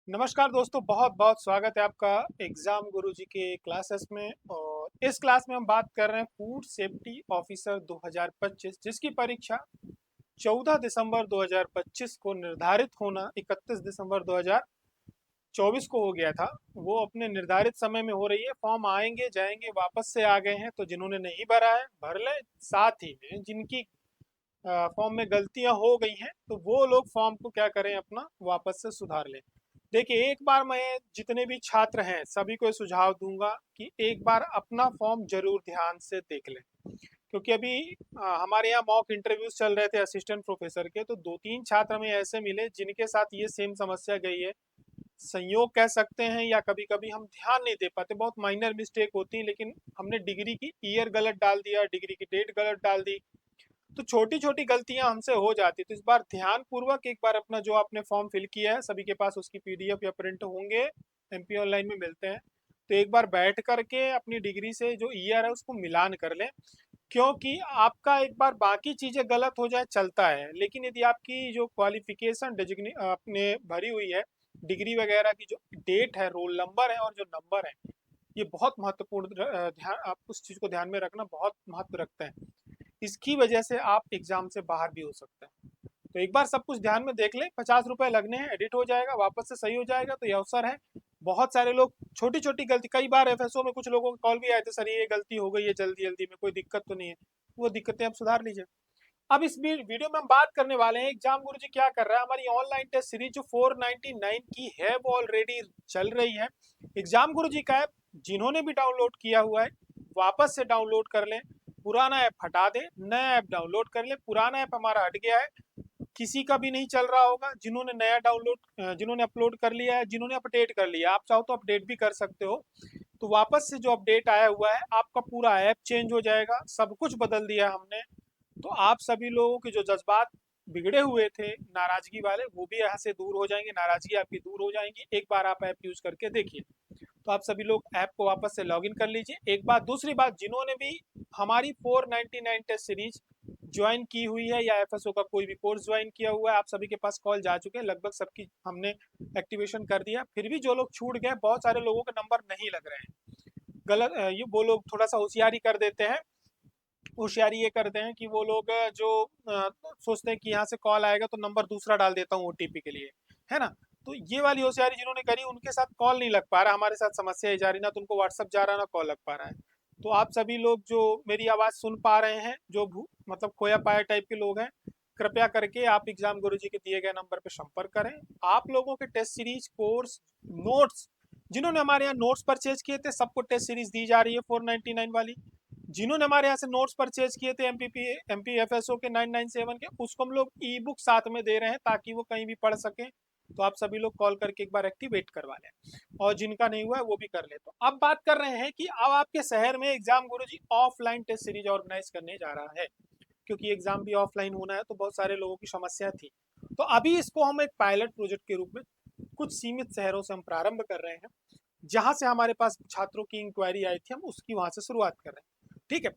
नमस्कार दोस्तों, बहुत बहुत स्वागत है आपका एग्जाम गुरुजी के क्लासेस में। और इस क्लास में हम बात कर रहे हैं फूड सेफ्टी ऑफिसर 2025, जिसकी परीक्षा 14 दिसंबर 2025 को निर्धारित होना 31 दिसंबर 2024 को हो गया था। वो अपने निर्धारित समय में हो रही है। फॉर्म आएंगे जाएंगे, वापस से आ गए हैं, तो जिन्होंने नहीं भरा है भर लें। साथ ही में जिनकी फॉर्म में गलतियां हो गई हैं, तो वो लोग फॉर्म को क्या करें, अपना वापस से सुधार लें। देखिए, एक बार मैं जितने भी छात्र हैं सभी को सुझाव दूंगा कि एक बार अपना फॉर्म जरूर ध्यान से देख लें, क्योंकि अभी हमारे यहाँ मॉक इंटरव्यूज चल रहे थे असिस्टेंट प्रोफेसर के, तो दो तीन छात्र हमें ऐसे मिले जिनके साथ ये सेम समस्या गई है। संयोग कह सकते हैं, या कभी कभी हम ध्यान नहीं दे पाते, बहुत माइनर मिस्टेक होती है, लेकिन हमने डिग्री की ईयर गलत डाल दिया, डिग्री की डेट गलत डाल दी, तो छोटी छोटी गलतियां हमसे हो जाती। तो इस बार ध्यान पूर्वक एक बार अपना जो आपने फॉर्म फिल किया है, सभी के पास उसकी पीडीएफ या प्रिंट होंगे, एमपी ऑनलाइन में मिलते हैं, तो एक बार बैठ करके अपनी डिग्री से जो ईयर है उसको मिलान कर लें। क्योंकि आपका एक बार बाकी चीजें गलत हो जाए चलता है, लेकिन यदि आपकी जो क्वालिफिकेशन डिजिग्नी आपने भरी हुई है, डिग्री वगैरह की जो डेट है, रोल नंबर है और जो नंबर है, ये बहुत महत्वपूर्ण ध्यान, आप उस चीज को ध्यान में रखना बहुत महत्व रखते हैं। इसकी वजह से आप एग्जाम से बाहर भी हो सकते हैं। तो एक बार सब कुछ ध्यान में देख लें। 50 रुपए लगने हैं, एडिट हो जाएगा, वापस से सही हो जाएगा, तो ये अवसर है। बहुत सारे लोग छोटी छोटी गलती, कई बार एफएसओ में कुछ लोगों के कॉल भी आए थे, सर ये गलती हो गई है जल्दी जल्दी में, कोई दिक्कत तो नहीं है। वो दिक्कतें आप सुधार लीजिए। अब इस वीडियो में हम बात करने वाले हैं एग्जाम गुरुजी क्या कर रहा है। हमारी ऑनलाइन टेस्ट सीरीज जो 499 की है वो ऑलरेडी चल रही है। एग्जाम गुरुजी का ऐप जिन्होंने भी डाउनलोड किया हुआ है, वापस से डाउनलोड कर लें। पुराना ऐप हटा दें, नया ऐप डाउनलोड कर लें। पुराना ऐप हमारा हट गया है, किसी का भी नहीं चल रहा होगा। जिन्होंने नया डाउनलोड, जिन्होंने अपलोड कर लिया है, जिन्होंने अपडेट कर लिया, आप चाहो तो अपडेट भी कर सकते हो। तो वापस से जो अपडेट आया हुआ है, आपका पूरा ऐप चेंज हो जाएगा, सब कुछ बदल दिया हमने। तो आप सभी लोगों के जो जज्बात बिगड़े हुए थे, नाराजगी वाले, वो भी यहाँ से दूर हो जाएंगे, नाराजगी आपकी दूर हो जाएंगी। एक बार आप ऐप यूज करके देखिए। तो आप सभी लोग ऐप को वापस से लॉगिन कर लीजिए। एक बात, दूसरी बात, जिन्होंने भी हमारी 499 टेस्ट सीरीज ज्वाइन की हुई है या एफएसओ का कोई भी कोर्स ज्वाइन किया हुआ है, आप सभी के पास कॉल जा चुके हैं, लगभग सबकी हमने एक्टिवेशन कर दिया। फिर भी जो लोग छूट गए, बहुत सारे लोगों के नंबर नहीं लग रहे हैं। गलत ये वो लोग थोड़ा सा होशियारी कर देते हैं। होशियारी ये करते हैं कि वो लोग जो सोचते हैं कि यहाँ से कॉल आएगा तो नंबर दूसरा डाल देता हूँ ओटीपी के लिए, है ना। तो ये वाली होशियारी जिन्होंने करी, उनके साथ कॉल नहीं लग पा रहा, हमारे साथ समस्या ही जा रही, ना तो उनको व्हाट्सअप जा रहा, ना कॉल लग पा रहा है। तो आप सभी लोग जो मेरी आवाज़ सुन पा रहे हैं, जो मतलब खोया पाया टाइप के लोग हैं, कृपया करके आप एग्जाम गुरुजी के दिए गए नंबर पर संपर्क करें। आप लोगों के टेस्ट सीरीज कोर्स नोट्स, जिन्होंने हमारे यहाँ नोट्स परचेज किए थे, सबको टेस्ट सीरीज दी जा रही है 499 वाली। जिन्होंने हमारे यहाँ से नोट्स परचेज किए थे एमपीएफएसओ के 997 के, उसको हम लोग ई बुक साथ में दे रहे हैं, ताकि वो कहीं भी पढ़ सकें। तो आप सभी लोग कॉल करके एक बार एक्टिवेट करवा लें, और जिनका नहीं हुआ है वो भी कर ले। तो अब बात कर रहे हैं कि अब आपके शहर में एग्जाम गुरुजी ऑफलाइन टेस्ट सीरीज ऑर्गेनाइज करने जा रहा है, क्योंकि एग्जाम भी ऑफलाइन होना है, तो बहुत सारे लोगों की समस्या थी। तो अभी इसको हम एक पायलट प्रोजेक्ट के रूप में कुछ सीमित शहरों से हम प्रारंभ कर रहे हैं, जहां से हमारे पास छात्रों की इंक्वायरी आई थी, हम उसकी वहां से शुरुआत कर रहे हैं। ठीक है,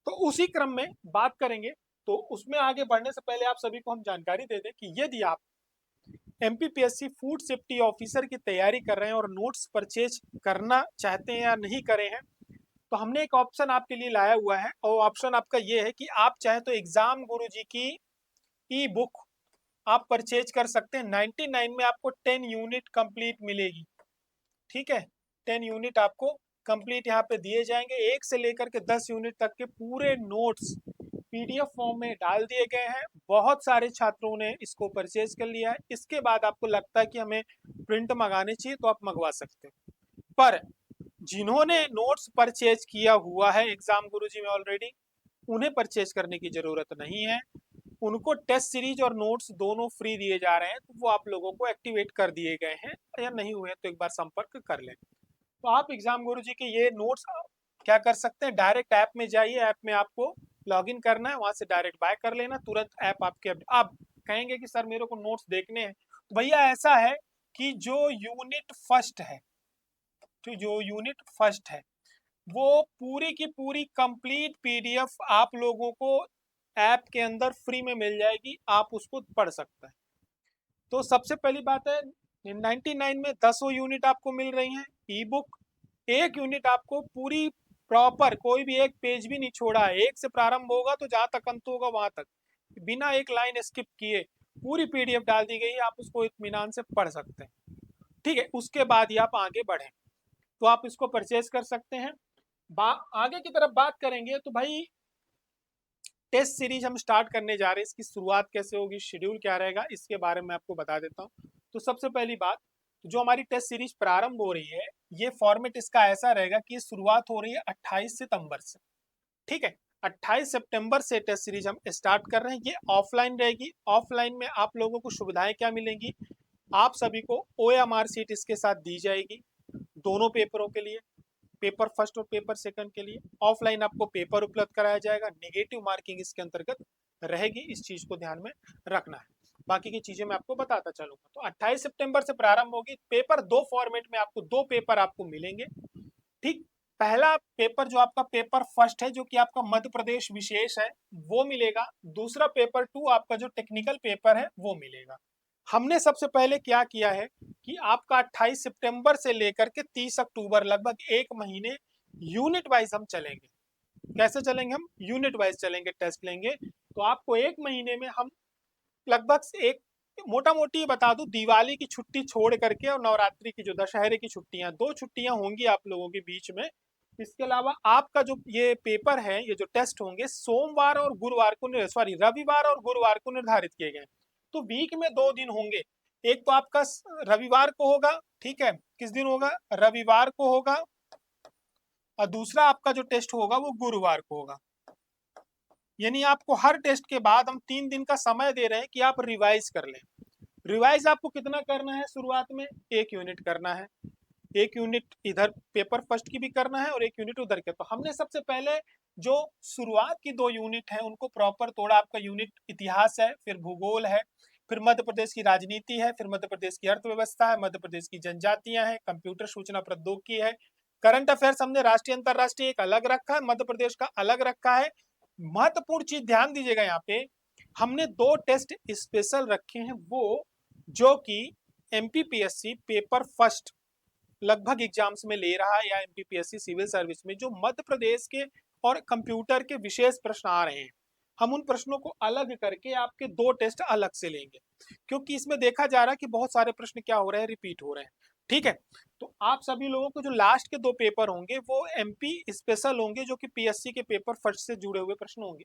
तो उसी क्रम में बात करेंगे। तो उसमें आगे बढ़ने से पहले आप सभी को हम जानकारी दे दें कि यदि आप एमपीपीएससी फूड सेफ्टी ऑफिसर की तैयारी कर रहे हैं और नोट्स परचेज करना चाहते हैं या नहीं करे हैं, तो हमने एक ऑप्शन आपके लिए लाया हुआ है, और ऑप्शन आपका ये है कि आप चाहे तो एग्जाम गुरुजी की ई बुक आप परचेज कर सकते हैं। 99 में आपको 10 यूनिट कंप्लीट मिलेगी। ठीक है, 10 यूनिट आपको कंप्लीट यहाँ पे दिए जाएंगे। 1 से लेकर के 10 यूनिट तक के पूरे नोट्स पीडीएफ फॉर्म में डाल दिए गए हैं। बहुत सारे छात्रों ने इसको परचेज कर लिया है। इसके बाद आपको लगता है कि हमें प्रिंट मंगाने चाहिए, तो आप मंगवा सकते हैं। पर जिन्होंने नोट्स परचेज किया हुआ है एग्जाम गुरुजी में ऑलरेडी, उन्हें परचेज करने की जरूरत नहीं है। उनको टेस्ट सीरीज और नोट्स दोनों फ्री दिए जा रहे हैं, तो वो आप लोगों को एक्टिवेट कर दिए गए हैं, या नहीं हुए तो एक बार संपर्क कर लें। तो आप एग्जाम गुरुजी के ये नोट्स क्या कर सकते हैं, डायरेक्ट ऐप में जाइए, ऐप में आपको लॉगिन करना है, वहां से डायरेक्ट बाय कर लेना, तुरंत ऐप आपके। आप कहेंगे कि सर मेरे को नोट्स देखने हैं, तो भैया ऐसा है कि जो यूनिट फर्स्ट है, वो पूरी की पूरी कंप्लीट पीडीएफ आप लोगों को ऐप के अंदर फ्री में मिल जाएगी, आप उसको पढ़ सकते हैं। तो सबसे पहली बात है, 99 में 10 यूनिट आपको मिल रही हैं ई बुक। एक यूनिट आपको पूरी प्रॉपर, कोई भी एक पेज भी नहीं छोड़ा है, एक से प्रारंभ होगा तो जहां तक अंत होगा वहां तक, बिना एक लाइन स्किप किए पूरी पीडीएफ डाल दी गई है, आप उसको इत्मीनान से पढ़ सकते हैं। ठीक है, उसके बाद ही आप आगे बढ़ें तो आप इसको परचेज कर सकते हैं। आगे की तरफ बात करेंगे तो भाई टेस्ट सीरीज हम स्टार्ट करने जा रहे हैं, इसकी शुरुआत कैसे होगी, शेड्यूल क्या रहेगा, इसके बारे में आपको बता देता हूँ। तो सबसे पहली बात, जो हमारी टेस्ट सीरीज प्रारंभ हो रही है, ये फॉर्मेट इसका ऐसा रहेगा कि शुरुआत हो रही है 28 सितंबर से। ठीक है, 28 सितंबर से टेस्ट सीरीज हम स्टार्ट कर रहे हैं। ये ऑफलाइन रहेगी। ऑफलाइन में आप लोगों को सुविधाएं क्या मिलेंगी, आप सभी को OMR सीट इसके साथ दी जाएगी दोनों पेपरों के लिए, पेपर फर्स्ट और पेपर सेकंड के लिए। ऑफलाइन आपको पेपर उपलब्ध कराया जाएगा, नेगेटिव मार्किंग इसके अंतर्गत रहेगी, इस चीज को ध्यान में रखना है। बाकी की चीजें मैं आपको बताता चलूंगा। तो 28 सितंबर से प्रारंभ होगी। पेपर दो फॉर्मेट में आपको, दो पेपर आपको मिलेंगे। ठीक, पहला पेपर जो आपका पेपर फर्स्ट है, जो कि आपका मध्य प्रदेश विशेष है, वो मिलेगा। दूसरा पेपर 2 आपका जो टेक्निकल पेपर है वो मिलेगा। हमने सबसे पहले क्या किया है कि आपका 28 सितंबर से लेकर के 30 अक्टूबर, लगभग एक महीने यूनिट वाइज हम चलेंगे। कैसे चलेंगे हम, यूनिट वाइज चलेंगे, टेस्ट लेंगे। तो आपको एक महीने में हम लगभग एक, मोटा मोटी बता दूं, दिवाली की छुट्टी छोड़ करके और नवरात्रि की जो दशहरे की छुट्टियां, दो छुट्टियां होंगी आप लोगों के बीच में। इसके अलावा आपका जो ये पेपर है, ये जो टेस्ट होंगे, सोमवार और गुरुवार को, सॉरी, रविवार और गुरुवार को निर्धारित किए गए। तो वीक में 2 दिन होंगे। एक तो आपका रविवार को होगा, ठीक है, किस दिन होगा, रविवार को होगा, और दूसरा आपका जो टेस्ट होगा वो गुरुवार को होगा। यानी आपको हर टेस्ट के बाद हम 3 दिन का समय दे रहे हैं कि आप रिवाइज कर लें। रिवाइज आपको कितना करना है, शुरुआत में 1 यूनिट करना है। 1 यूनिट इधर पेपर फर्स्ट की भी करना है और 1 यूनिट उधर के। तो हमने सबसे पहले जो शुरुआत की 2 यूनिट है उनको प्रॉपर तोड़ा। आपका यूनिट इतिहास है, फिर भूगोल है, फिर मध्य प्रदेश की राजनीति है, फिर मध्य प्रदेश की अर्थव्यवस्था है, मध्य प्रदेश की जनजातियां हैं, कंप्यूटर सूचना प्रौद्योगिकी है, करंट अफेयर्स हमने राष्ट्रीय अंतरराष्ट्रीय एक अलग रखा है, मध्य प्रदेश का अलग रखा है। महत्वपूर्ण चीज ध्यान दीजिएगा, यहाँ पे हमने 2 टेस्ट स्पेशल रखे हैं, वो जो कि MPPSC पेपर फर्स्ट लगभग एग्जाम्स में ले रहा है, या MPPSC सिविल सर्विस में जो मध्य प्रदेश के और कंप्यूटर के विशेष प्रश्न आ रहे हैं, हम उन प्रश्नों को अलग करके आपके 2 टेस्ट अलग से लेंगे, क्योंकि इसमें देखा जा रहा है कि बहुत सारे प्रश्न क्या हो रहे हैं, रिपीट हो रहे हैं। ठीक है, तो आप सभी लोगों को जो लास्ट के 2 पेपर होंगे वो MP स्पेशल होंगे, जो कि PSC के पेपर फर्स्ट से जुड़े हुए प्रश्न होंगे।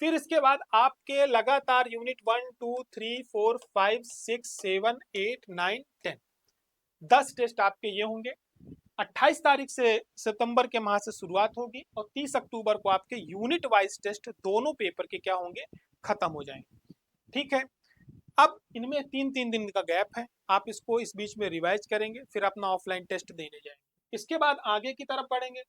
फिर इसके बाद आपके लगातार यूनिट 1 2 3 4 5 6 7 8 9 10 10 टेस्ट आपके ये होंगे। 28 तारीख से सितंबर के माह से शुरुआत होगी और 30 अक्टूबर को आपके यूनिट वाइज टेस्ट दोनों पेपर के क्या होंगे, खत्म हो जाएंगे। ठीक है, अब इनमें 3-3 दिन का गैप है, आप इसको इस बीच में रिवाइज करेंगे, फिर अपना ऑफलाइन टेस्ट देने जाएंगे। इसके बाद आगे की तरफ बढ़ेंगे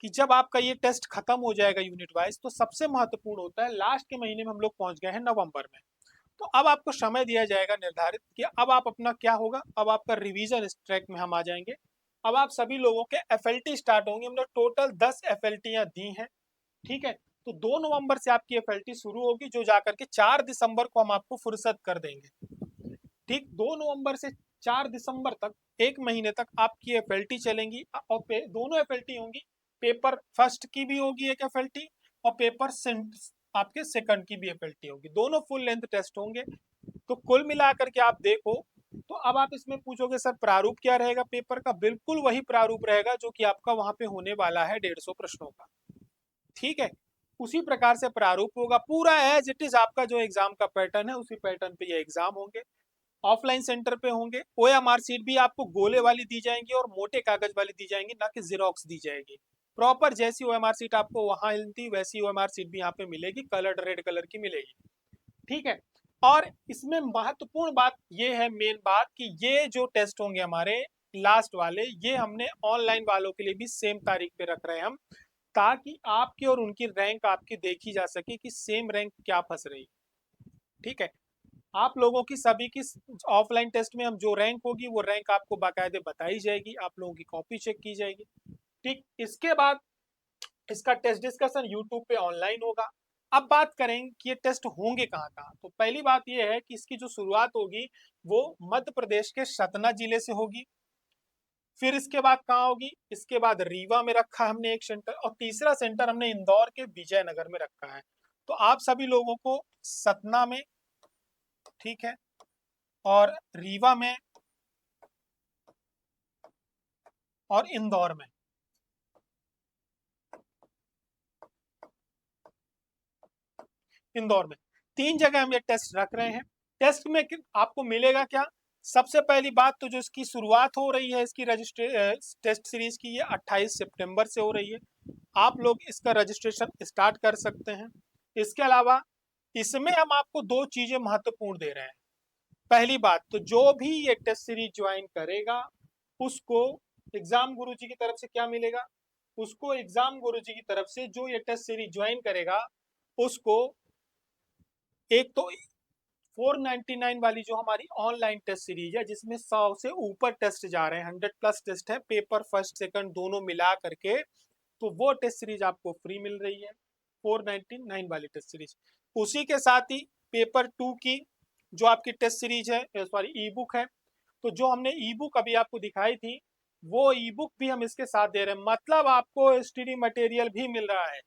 कि जब आपका ये टेस्ट खत्म हो जाएगा यूनिट वाइज, तो सबसे महत्वपूर्ण होता है, लास्ट के महीने में हम लोग पहुंच गए हैं नवंबर में। तो अब आपको समय दिया जाएगा निर्धारित कि अब आप अपना क्या होगा, अब आपका रिवीजन इस ट्रैक में हम आ जाएंगे। अब आप सभी लोगों के FLT स्टार्ट होंगे। हमने टोटल 10 FLT दी हैं। ठीक है, तो 2 नवंबर से आपकी FLT शुरू होगी, जो जाकर के 4 दिसंबर को हम आपको फुर्सत कर देंगे। ठीक, 2 नवंबर से 4 दिसंबर तक, एक महीने तक आपकी FLT चलेंगी, और दोनों FLT होंगी, पेपर फर्स्ट की भी होगी एक FLT, और पेपर आपके सेकंड की भी FLT होगी, दोनों फुल लेंथ टेस्ट होंगे। तो कुल मिलाकर के आप देखो, तो अब आप इसमें पूछोगे सर प्रारूप क्या रहेगा पेपर का, बिल्कुल वही प्रारूप रहेगा जो कि आपका वहां पे होने वाला है 150 प्रश्नों का। ठीक है, उसी प्रकार से प्रारूप होगा, पूरा एज इट इज आपका जो एग्जाम का पैटर्न है उसी पैटर्न पे ये एग्जाम होंगे। ऑफलाइन सेंटर पे होंगे। OMR सीट भी आपको गोले वाली दी जाएंगी और मोटे कागज वाली दी जाएंगी, ना कि जीरोक्स दी जाएगी। प्रॉपर जैसी OMR सीट आपको वहां मिलती वैसी OMR सीट भी यहाँ पे मिलेगी, कलर्ड रेड कलर की मिलेगी। ठीक है, और इसमें महत्वपूर्ण बात ये है, मेन बात, कि ये जो टेस्ट होंगे हमारे लास्ट वाले, ये हमने ऑनलाइन वालों के लिए भी सेम तारीख पे रख रहे हैं हम, ताकि आपकी और उनकी रैंक आपकी देखी जा सके कि सेम रैंक क्या फंस रही। ठीक है, आप लोगों की सभी की ऑफलाइन टेस्ट में हम जो रैंक होगी वो रैंक आपको बाकायदे बताई जाएगी, आप लोगों की कॉपी चेक की जाएगी। ठीक, इसके बाद इसका टेस्ट डिस्कशन यूट्यूब पे ऑनलाइन होगा। अब बात करें कि ये टेस्ट होंगे कहाँ कहाँ। तो पहली बात ये है कि इसकी जो शुरुआत होगी वो मध्य प्रदेश के सतना जिले से होगी। फिर इसके बाद कहाँ होगी, इसके बाद रीवा में रखा है हमने एक सेंटर, और तीसरा सेंटर हमने इंदौर के विजयनगर में रखा है। तो आप सभी लोगों को सतना में, ठीक है, और रीवा में और इंदौर में, इंदौर में तीन जगह हम ये टेस्ट रख रहे हैं। टेस्ट में आपको मिलेगा क्या, सबसे पहली बात तो जो इसकी शुरुआत हो रही है इसकी टेस्ट सीरीज की, ये 28 सितंबर से हो रही है। आप लोग इसका रजिस्ट्रेशन स्टार्ट कर सकते हैं। इसके अलावा इसमें हम आपको दो चीजें महत्वपूर्ण दे रहे हैं। पहली बात तो जो भी ये टेस्ट सीरीज ज्वाइन करेगा उसको एग्जाम गुरुजी की तरफ से क्या मिलेगा, उसको एग्जाम गुरुजी की तरफ से जो ये टेस्ट सीरीज ज्वाइन करेगा उसको एक तो 499 वाली जो हमारी ऑनलाइन टेस्ट सीरीज है जिसमें 100 से ऊपर टेस्ट जा रहे हैं, 100+ टेस्ट है, पेपर फर्स्ट सेकंड दोनों मिला करके, तो वो टेस्ट सीरीज आपको फ्री मिल रही है 499 वाली टेस्ट सीरीज। उसी के साथ ही पेपर 2 की जो आपकी टेस्ट सीरीज है, सॉरी ई बुक है, तो जो हमने ई बुक अभी आपको दिखाई थी वो ई बुक भी हम इसके साथ दे रहे हैं। मतलब आपको स्टडी मटेरियल भी मिल रहा है।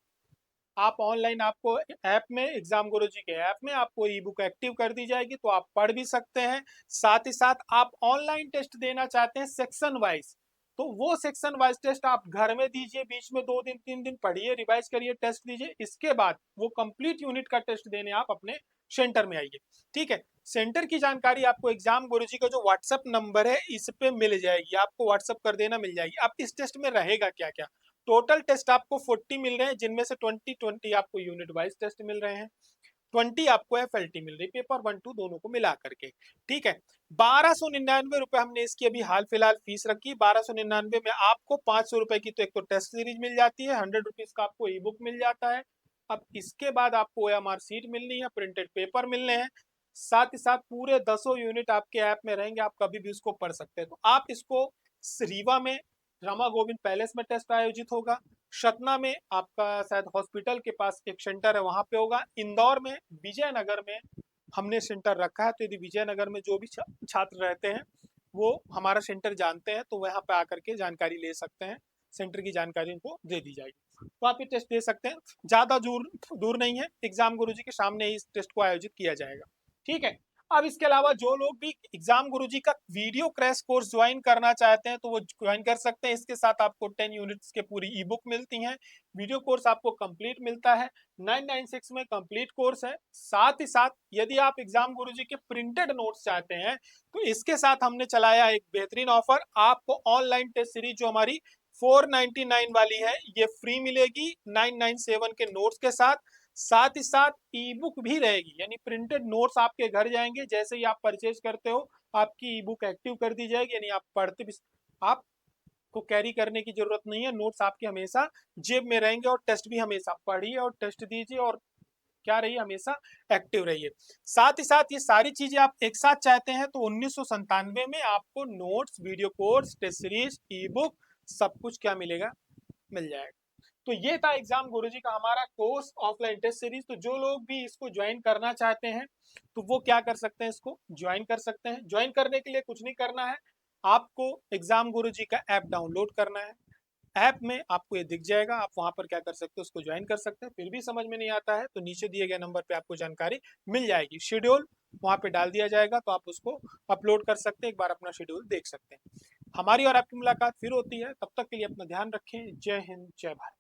आप ऑनलाइन, आपको ऐप में, एग्जाम गुरुजी के ऐप में आपको ई बुक एक्टिव कर दी जाएगी, तो आप पढ़ भी सकते हैं। साथ ही साथ आप ऑनलाइन टेस्ट देना चाहते हैं सेक्शन वाइज, तो वो सेक्शन वाइज टेस्ट आप घर में दीजिए, बीच में 2 दिन 3 दिन पढ़िए, रिवाइज करिए, टेस्ट दीजिए। इसके बाद वो कंप्लीट यूनिट का टेस्ट देने आप अपने सेंटर में आइए। ठीक है, सेंटर की जानकारी आपको एग्जाम गुरुजी का जो व्हाट्सएप नंबर है इस पे मिल जाएगी, आपको व्हाट्सएप कर देना मिल जाएगी। अब इस टेस्ट में रहेगा क्या क्या, टोटल टेस्ट आपको 40 मिल रहे हैं, जिनमें से 20 आपको यूनिट वाइज टेस्ट मिल रहे हैं, 20 आपको एफएलटी मिल रही है, पेपर 1 2 दोनों को मिला करके। ठीक है, 1299 रुपए हमने इसकी अभी हाल फिलहाल फीस रखी। 1299 में आपको 500 रुपए की तो एक तो टेस्ट सीरीज मिल जाती है, 100 रुपीज का आपको ई बुक मिल जाता है। अब इसके बाद आपको OMR सीट मिलनी है, प्रिंटेड पेपर मिलने हैं, साथ ही साथ पूरे 10 यूनिट आपके ऐप में रहेंगे, आप कभी भी उसको पढ़ सकते हैं। तो आप इसको रीवा में रमा गोविंद पैलेस में टेस्ट आयोजित होगा, सतना में आपका शायद हॉस्पिटल के पास एक सेंटर है वहां पे होगा, इंदौर में, विजयनगर में हमने सेंटर रखा है। तो यदि विजयनगर में जो भी छात्र रहते हैं वो हमारा सेंटर जानते हैं तो वहां पे आकर के जानकारी ले सकते हैं, सेंटर की जानकारी उनको दे दी जाएगी, तो आप ये टेस्ट दे सकते हैं। ज्यादा दूर दूर नहीं है, एग्जाम गुरुजी के सामने ही इस टेस्ट को आयोजित किया जाएगा। ठीक है, अब इसके अलावा जो लोग भी एग्जाम गुरुजी का वीडियो क्रैश कोर्स ज्वाइन करना चाहते हैं तो वो ज्वाइन कर सकते हैं। इसके साथ आपको 10 यूनिट्स के पूरी ई बुक मिलती हैं, वीडियो कोर्स आपको कंप्लीट मिलता है, 996 में कंप्लीट कोर्स है। साथ ही साथ यदि आप एग्जाम गुरुजी के प्रिंटेड नोट्स चाहते हैं तो इसके साथ हमने चलाया एक बेहतरीन ऑफर, आपको ऑनलाइन टेस्ट सीरीज जो हमारी 499 वाली है ये फ्री मिलेगी 997 के नोट्स के साथ। साथ ही साथ ई बुक भी रहेगी, यानी प्रिंटेड नोट्स आपके घर जाएंगे, जैसे ही आप परचेज करते हो आपकी ई बुक एक्टिव कर दी जाएगी, यानी आप पढ़ते भी, आपको कैरी करने की जरूरत नहीं है, नोट्स आपके हमेशा जेब में रहेंगे, और टेस्ट भी हमेशा पढ़िए और टेस्ट दीजिए और क्या रहिए, हमेशा एक्टिव रहिए। साथ ही साथ ये सारी चीजें आप एक साथ चाहते हैं तो 1997 में आपको notes, video course, test series, e book सब कुछ क्या मिलेगा, मिल जाएगा। तो ये था एग्जाम गुरुजी का हमारा कोर्स ऑफलाइन टेस्ट सीरीज। तो जो लोग भी इसको ज्वाइन करना चाहते हैं तो वो क्या कर सकते हैं, इसको ज्वाइन कर सकते हैं। ज्वाइन करने के लिए कुछ नहीं करना है, आपको एग्जाम गुरुजी का ऐप डाउनलोड करना है, ऐप में आपको ये दिख जाएगा, आप वहां पर क्या कर सकते हो, उसको ज्वाइन कर सकते हैं। फिर भी समझ में नहीं आता है तो नीचे दिए गए नंबर पे आपको जानकारी मिल जाएगी, शेड्यूल वहां पे डाल दिया जाएगा, तो आप उसको अपलोड कर सकते हैं, एक बार अपना शेड्यूल देख सकते हैं। हमारी और आपकी मुलाकात फिर होती है, तब तक के लिए अपना ध्यान रखें। जय हिंद, जय भारत।